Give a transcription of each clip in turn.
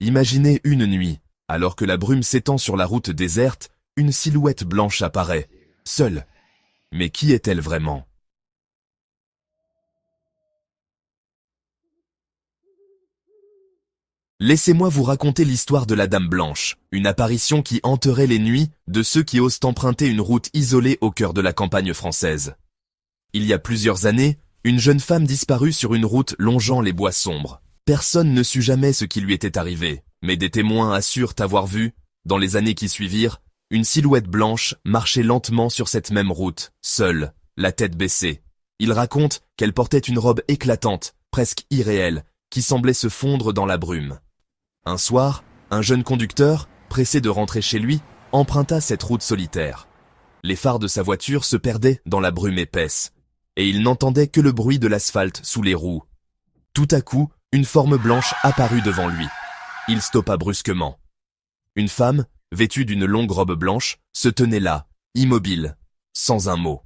Imaginez une nuit, alors que la brume s'étend sur la route déserte, une silhouette blanche apparaît, seule. Mais qui est-elle vraiment? Laissez-moi vous raconter l'histoire de la Dame Blanche, une apparition qui hanterait les nuits de ceux qui osent emprunter une route isolée au cœur de la campagne française. Il y a plusieurs années, une jeune femme disparut sur une route longeant les bois sombres. Personne ne sut jamais ce qui lui était arrivé, mais des témoins assurent avoir vu, dans les années qui suivirent, une silhouette blanche marcher lentement sur cette même route, seule, la tête baissée. Ils racontent qu'elle portait une robe éclatante, presque irréelle, qui semblait se fondre dans la brume. Un soir, un jeune conducteur, pressé de rentrer chez lui, emprunta cette route solitaire. Les phares de sa voiture se perdaient dans la brume épaisse, et il n'entendait que le bruit de l'asphalte sous les roues. Tout à coup, une forme blanche apparut devant lui. Il stoppa brusquement. Une femme, vêtue d'une longue robe blanche, se tenait là, immobile, sans un mot.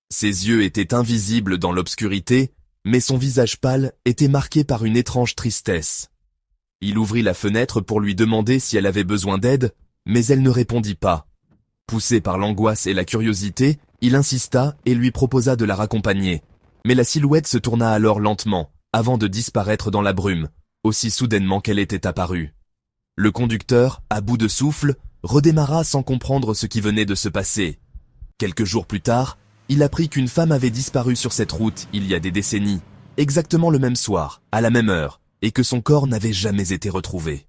Ses yeux étaient invisibles dans l'obscurité, mais son visage pâle était marqué par une étrange tristesse. Il ouvrit la fenêtre pour lui demander si elle avait besoin d'aide, mais elle ne répondit pas. Poussé par l'angoisse et la curiosité, il insista et lui proposa de la raccompagner. Mais la silhouette se tourna alors lentement, avant de disparaître dans la brume, aussi soudainement qu'elle était apparue. Le conducteur, à bout de souffle, redémarra sans comprendre ce qui venait de se passer. Quelques jours plus tard, il apprit qu'une femme avait disparu sur cette route il y a des décennies, exactement le même soir, à la même heure, et que son corps n'avait jamais été retrouvé.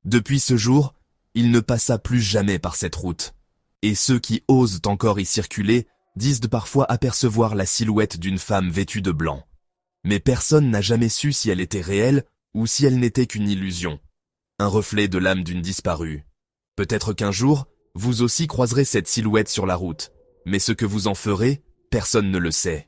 Depuis ce jour, il ne passa plus jamais par cette route. Et ceux qui osent encore y circuler disent parfois apercevoir la silhouette d'une femme vêtue de blanc. Mais personne n'a jamais su si elle était réelle ou si elle n'était qu'une illusion. Un reflet de l'âme d'une disparue. Peut-être qu'un jour, vous aussi croiserez cette silhouette sur la route. Mais ce que vous en ferez, personne ne le sait.